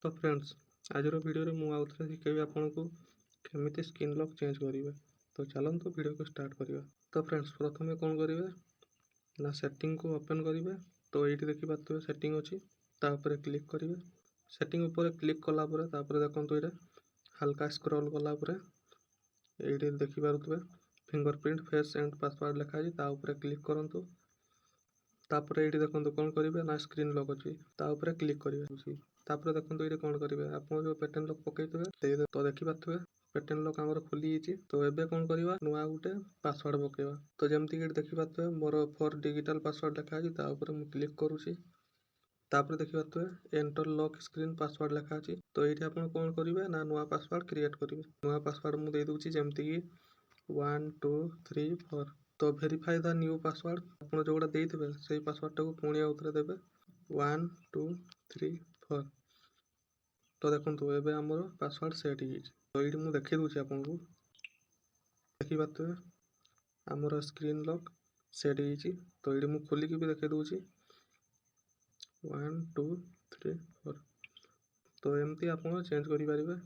तो फ्रेंड्स आज वीडियो में आउ थे शिखेबी आपको केमी स्क्रीन लॉक चेंज करेंगे। तो चलते वीडियो को स्टार्ट करवा। तो फ्रेंड्स प्रथम कौन करेंगे ना सेटिंग को ओपन करेंगे। तो ये देखिए सेटिंग अच्छी तापर क्लिक करेंगे। सेटिंग उपर क्लिक कलापर देखो ये हल्का स्क्रॉल कलापर ये देखिपे फिंगरप्रिंट फेस एंड पासवर्ड लिखाई क्लिक करूँ। तापर ये देखो कौन करेंगे ना स्क्रीन लॉक अच्छी क्लिक करेंगे। तापर देखो ये कौन करेंगे आप जो पैटर्न लॉक पकईथे तो देखिपे पैटर्न लॉक आमर खोली। तो ये कौन करवा नुआ गोटे पासवर्ड पकेवा। तो जमती देखिपे मोर 4 डिजिटल पासवर्ड लिखाई मुझे क्लिक करुँची। तापर देखिपे एंटर लॉक स्क्रीन पासवर्ड लिखाई। तो ये आप कौन करेंगे ना नुआ पासवर्ड क्रिएट करेंगे। नुआ पासवर्ड मुझे देदे जमती 1 2 3 4। तो वेरीफाई द न्यू पासवर्ड आप जोड़ा देते से पासवर्ड टाक पुणी आउ थे देवे 1 2 3 4। तो देखो ये आमर पासवर्ड सेट हो। तो ये मुझे देखी दूसरी आपको देखिपे आमर स्क्रीन लॉक सेट हो। तो ये मुझे खोलिक भी देखी दूसरी 1 2 3 4। तो एमती आप चेंज करेंगे।